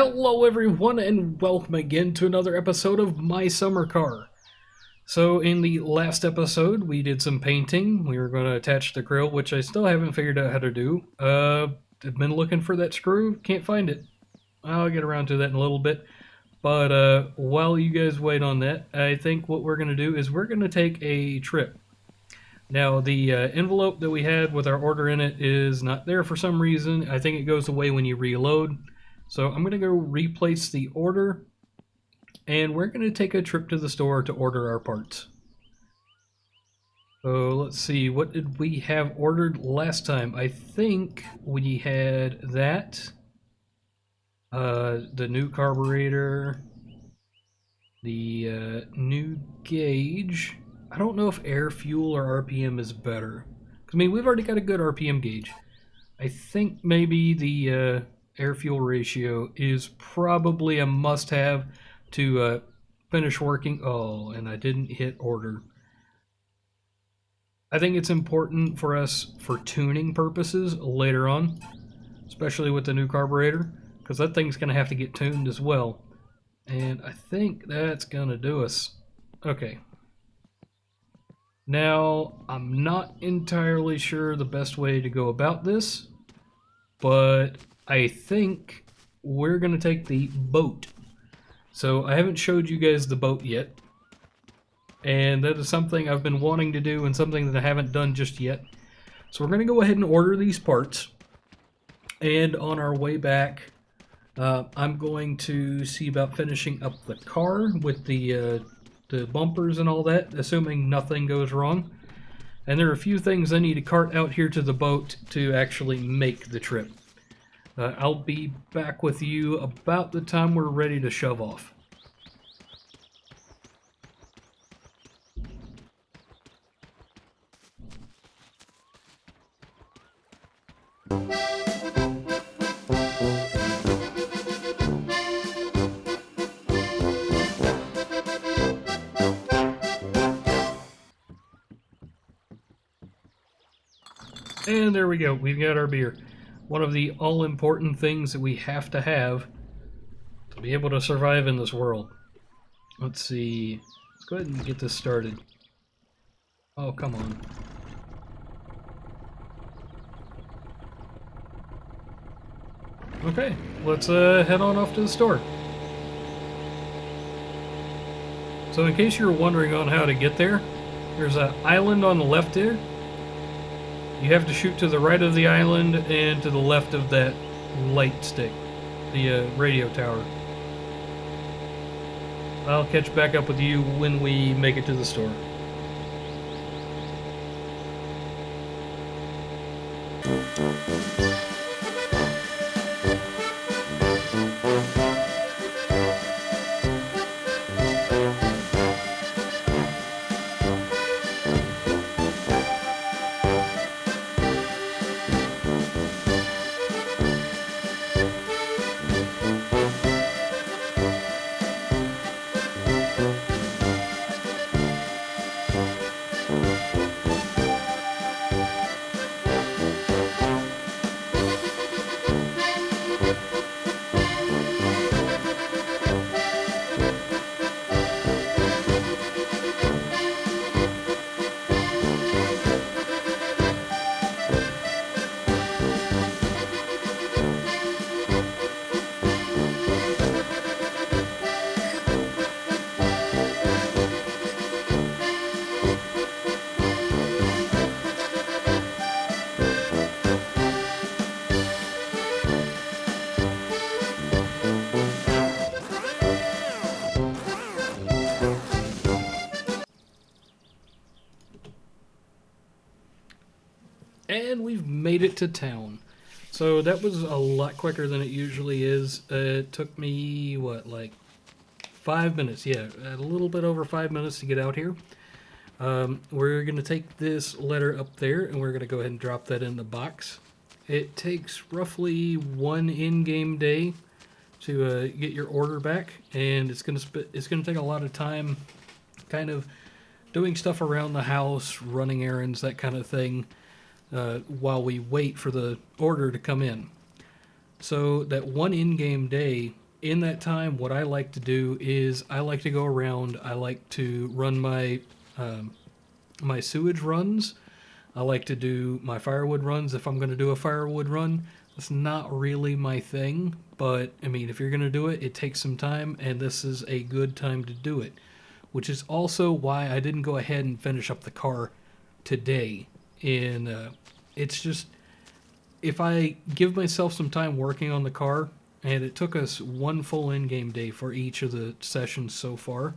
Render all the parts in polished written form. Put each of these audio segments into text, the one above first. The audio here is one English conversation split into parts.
Hello everyone and welcome again to another episode of My Summer Car. So in the last episode we did some painting. We were going to attach the grill, which I still haven't figured out how to do. I've been looking for that screw, can't find it. I'll get around to that in a little bit. But while you guys wait on that, I think what we're going to do is we're going to take a trip. Now the envelope that we had with our order in it is not there for some reason. I think it goes away when you reload. So I'm going to go replace the order, and we're going to take a trip to the store to order our parts. So let's see, what did we have ordered last time? I think we had that, the new carburetor, the new gauge. I don't know if air, fuel, or RPM is better. I mean, we've already got a good RPM gauge. I think maybe the air-fuel ratio is probably a must-have to finish working. Oh, and I didn't hit order. I think it's important for us for tuning purposes later on, especially with the new carburetor, because that thing's going to have to get tuned as well. And I think that's going to do us. Okay. Now, I'm not entirely sure the best way to go about this, but I think we're going to take the boat. So I haven't showed you guys the boat yet, and that is something I've been wanting to do and something that I haven't done just yet. So we're going to go ahead and order these parts, and on our way back, I'm going to see about finishing up the car with the bumpers and all that, assuming nothing goes wrong. And there are a few things I need to cart out here to the boat to actually make the trip. I'll be back with you about the time we're ready to shove off. And there we go, we've got our beer. One of the all-important things that we have to be able to survive in this world. Let's see. Let's go ahead and get this started. Oh, come on. Okay, let's head on off to the store. So in case you're wondering on how to get there, there's an island on the left there. You have to shoot to the right of the island and to the left of that light stick, the radio tower. I'll catch back up with you when we make it to the store. And we've made it to town. So that was a lot quicker than it usually is. It took me, what, like 5 minutes? Yeah, a little bit over 5 minutes to get out here. We're going to take this letter up there and we're going to go ahead and drop that in the box. It takes roughly one in-game day to get your order back, and it's going to take a lot of time kind of doing stuff around the house, running errands, that kind of thing, while we wait for the order to come in. So that one in-game day in that time, what I like to do is I like to go around. I like to run my sewage runs. I like to do my firewood runs if I'm going to do a firewood run. That's not really my thing, but I mean, if you're going to do it, it takes some time, and this is a good time to do it. Which is also why I didn't go ahead and finish up the car today. It's just if I give myself some time working on the car, and it took us one full in-game day for each of the sessions so far,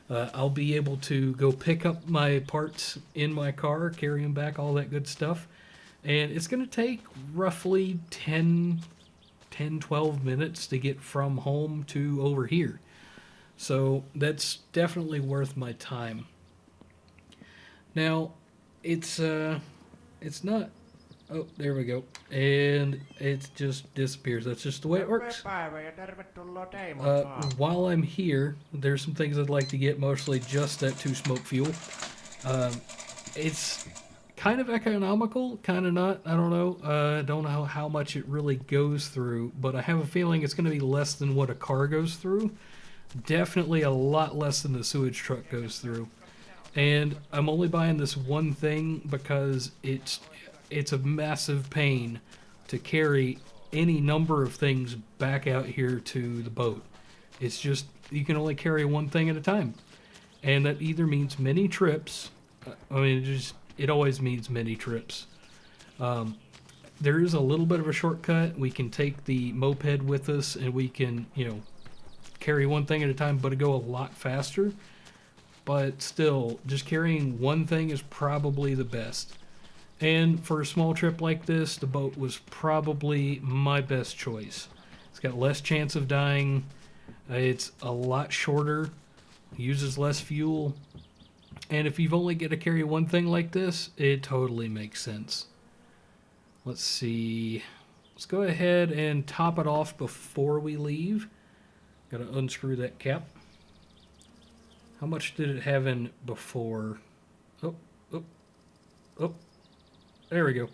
I'll be able to go pick up my parts in my car, carry them back, all that good stuff. And it's going to take roughly 12 minutes to get from home to over here. So that's definitely worth my time. Now, it's not. Oh, there we go. And it just disappears. That's just the way it works. While I'm here, there's some things I'd like to get, mostly just that 2-smoke fuel. It's kind of economical, kind of not. I don't know. I don't know how much it really goes through, but I have a feeling it's going to be less than what a car goes through. Definitely a lot less than the sewage truck goes through. And I'm only buying this one thing because it's a massive pain to carry any number of things back out here to the boat. It's just, you can only carry one thing at a time. And that either means many trips. I mean, it always means many trips. There is a little bit of a shortcut. We can take the moped with us and we can, carry one thing at a time, but it go a lot faster. But still, just carrying one thing is probably the best. And for a small trip like this, the boat was probably my best choice. It's got less chance of dying. It's a lot shorter, uses less fuel. And if you've only got to carry one thing like this, it totally makes sense. Let's see. Let's go ahead and top it off before we leave. Got to unscrew that cap. How much did it have in before? Oh. There we go.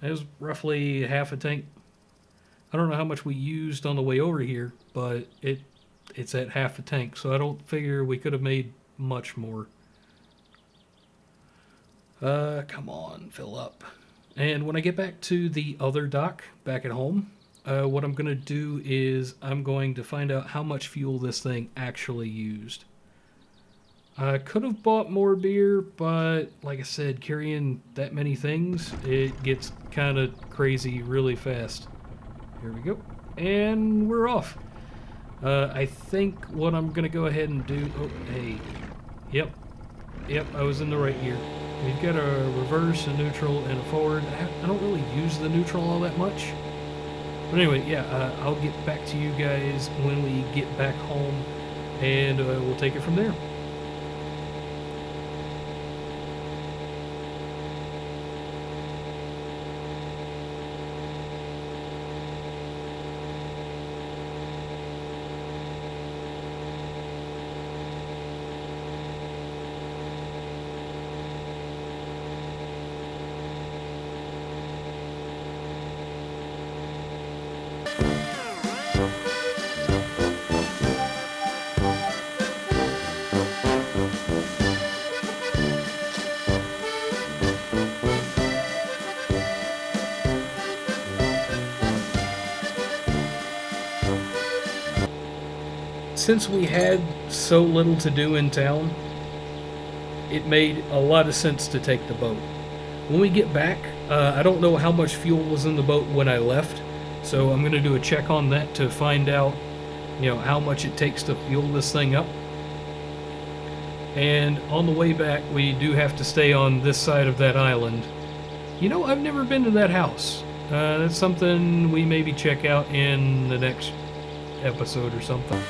That was roughly half a tank. I don't know how much we used on the way over here, but it's at half a tank, so I don't figure we could have made much more. Come on, fill up. And when I get back to the other dock, back at home, what I'm going to do is I'm going to find out how much fuel this thing actually used. I could have bought more beer, but like I said, carrying that many things, it gets kind of crazy really fast. Here we go. And we're off. I think what I'm going to go ahead and do... Oh, hey. Yep, I was in the right gear. We've got a reverse, a neutral, and a forward. I don't really use the neutral all that much. But anyway, yeah, I'll get back to you guys when we get back home, and we'll take it from there. Since we had so little to do in town, it made a lot of sense to take the boat. When we get back, I don't know how much fuel was in the boat when I left, so I'm going to do a check on that to find out, how much it takes to fuel this thing up. And on the way back, we do have to stay on this side of that island. I've never been to that house. That's something we maybe check out in the next episode or something.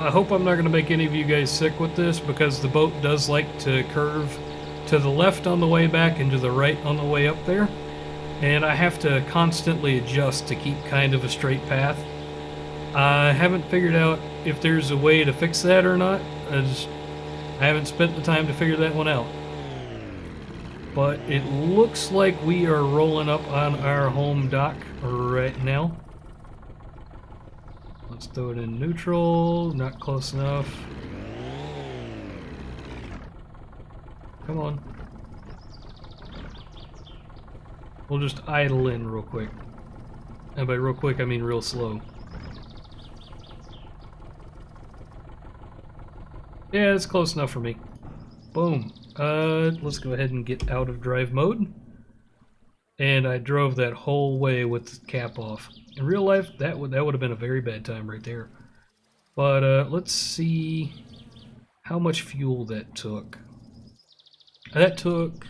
I hope I'm not going to make any of you guys sick with this, because the boat does like to curve to the left on the way back and to the right on the way up there. And I have to constantly adjust to keep kind of a straight path. I haven't figured out if there's a way to fix that or not. I haven't spent the time to figure that one out. But it looks like we are rolling up on our home dock right now. Let's throw it in neutral. Not close enough. Come on. We'll just idle in real quick. And by real quick, I mean real slow. Yeah, it's close enough for me. Boom. Let's go ahead and get out of drive mode. And I drove that whole way with the cap off. In real life, that would have been a very bad time right there. But let's see how much fuel that took. That took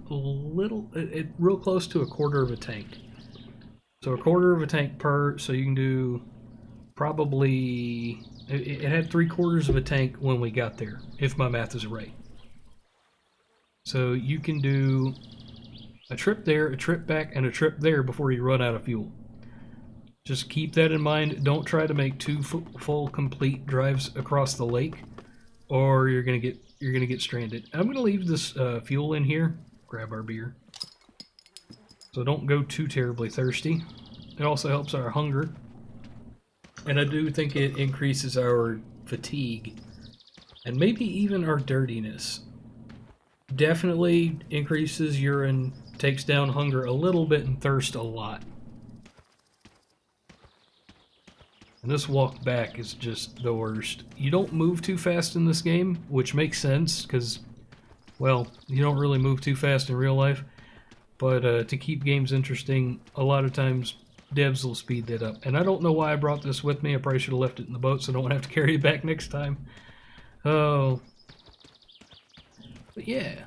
a little, real close to a quarter of a tank. So a quarter of a tank per, so you can do probably, it had 3/4 of a tank when we got there, if my math is right. So you can do a trip there, a trip back, and a trip there before you run out of fuel. Just keep that in mind. Don't try to make two full complete drives across the lake, or you're gonna get stranded. I'm gonna leave this fuel in here. Grab our beer. So don't go too terribly thirsty. It also helps our hunger. And I do think it increases our fatigue. And maybe even our dirtiness. Definitely increases urine, takes down hunger a little bit, and thirst a lot. And this walk back is just the worst. You don't move too fast in this game, which makes sense, because, well, you don't really move too fast in real life. But to keep games interesting, a lot of times devs will speed that up. And I don't know why I brought this with me. I probably should have left it in the boat so I don't have to carry it back next time. Oh. But yeah.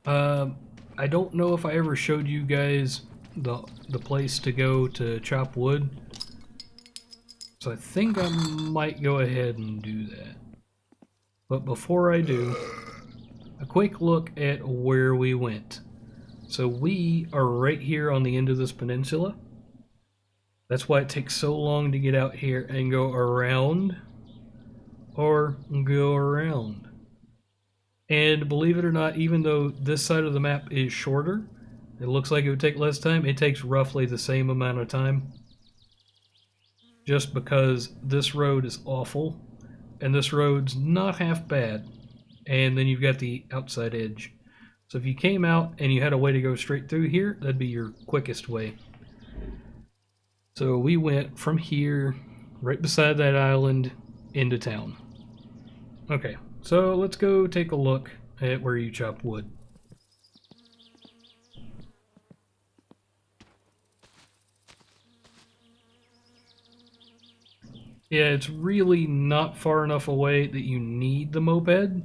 I don't know if I ever showed you guys the place to go to chop wood. So I think I might go ahead and do that. But before I do, a quick look at where we went. So we are right here on the end of this peninsula. That's why it takes so long to get out here and go around or go around. And believe it or not, even though this side of the map is shorter, it looks like it would take less time, it takes roughly the same amount of time. Just because this road is awful, and this road's not half bad. And then you've got the outside edge. So if you came out and you had a way to go straight through here, that'd be your quickest way. So we went from here, right beside that island, into town. Okay, so let's go take a look at where you chop wood. Yeah, it's really not far enough away that you need the moped.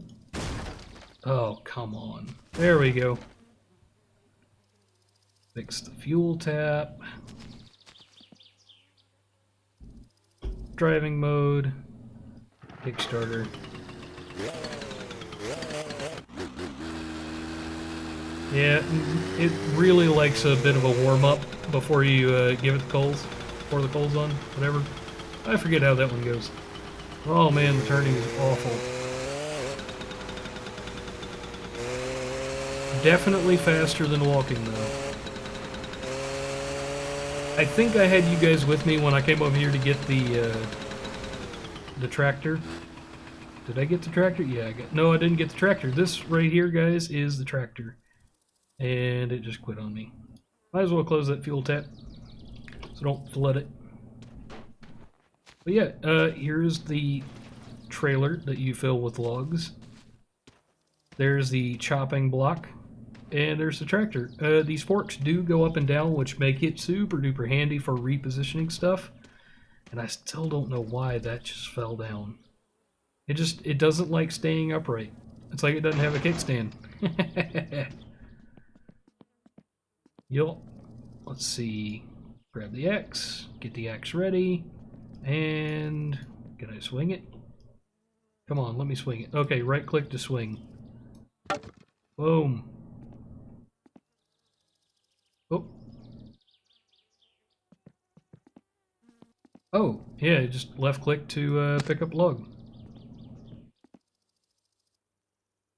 Oh, come on. There we go. Fix the fuel tap. Driving mode. Kickstarter. Yeah, it really likes a bit of a warm-up before you give it the coals. Pour the coals on, whatever. I forget how that one goes. Oh man, the turning is awful. Definitely faster than walking though. I think I had you guys with me when I came over here to get the tractor. Did I get the tractor? Yeah, no, I didn't get the tractor. This right here, guys, is the tractor. And it just quit on me. Might as well close that fuel tap so don't flood it. But yeah, here's the trailer that you fill with logs. There's the chopping block. And there's the tractor. These forks do go up and down, which make it super duper handy for repositioning stuff. And I still don't know why that just fell down. It doesn't like staying upright. It's like it doesn't have a kickstand. Yup. Let's see. Grab the axe. Get the axe ready. And can I swing it? Come on, let me swing it. Okay, right click to swing. Boom. Oh. Oh, yeah, just left click to pick up log.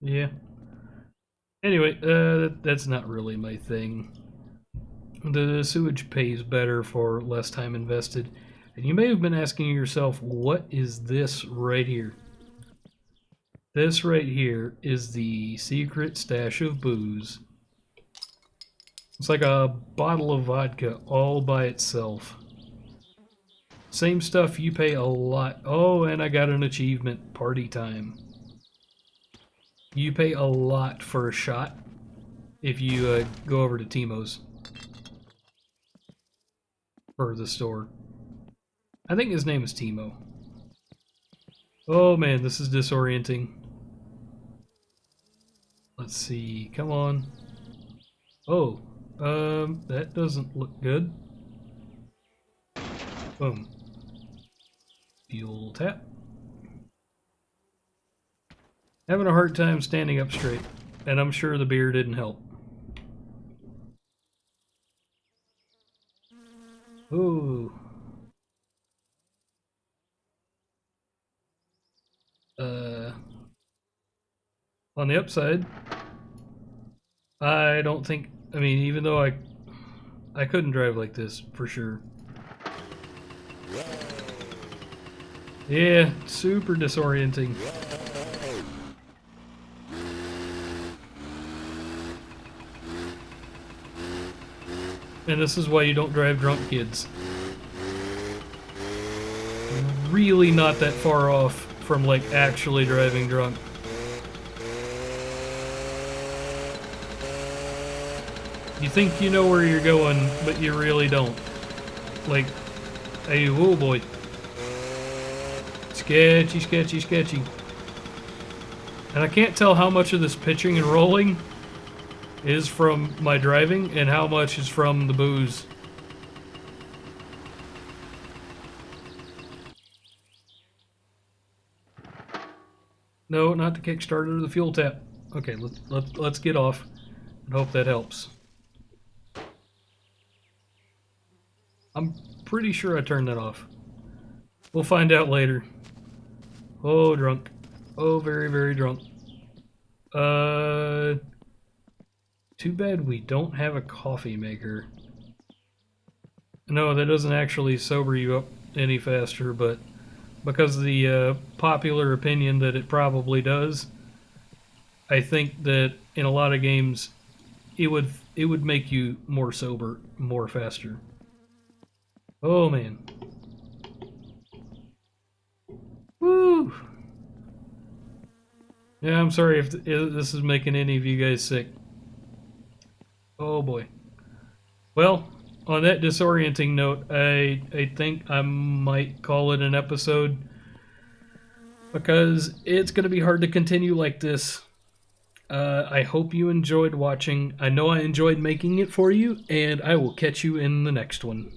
Yeah. Anyway, that's not really my thing. The sewage pays better for less time invested. And you may have been asking yourself, what is this right here? This right here is the secret stash of booze. It's like a bottle of vodka all by itself. Same stuff, you pay a lot. Oh, and I got an achievement. Party time. You pay a lot for a shot if you go over to Timo's. For the store. I think his name is Timo. Oh man, this is disorienting. Let's see, come on. Oh, that doesn't look good. Boom. Fuel tap. Having a hard time standing up straight, and I'm sure the beer didn't help. Ooh. On the upside, I don't think, I mean, even though I couldn't drive like this, for sure. Yeah, super disorienting. And this is why you don't drive drunk, kids. Really not that far off from, like, actually driving drunk. You think you know where you're going, but you really don't. Like, hey, oh boy. Sketchy, sketchy, sketchy. And I can't tell how much of this pitching and rolling is from my driving and how much is from the booze. No, not the Kickstarter, the fuel tap. Okay, let's get off and hope that helps. I'm pretty sure I turned that off. We'll find out later. Oh, drunk. Oh, very, very drunk. Too bad we don't have a coffee maker. No, that doesn't actually sober you up any faster, but because of the popular opinion that it probably does, I think that in a lot of games it would make you more sober more faster. Oh man. Woo! Yeah, I'm sorry if this is making any of you guys sick. Oh boy. Well, on that disorienting note, I think I might call it an episode because it's going to be hard to continue like this. I hope you enjoyed watching. I know I enjoyed making it for you, and I will catch you in the next one.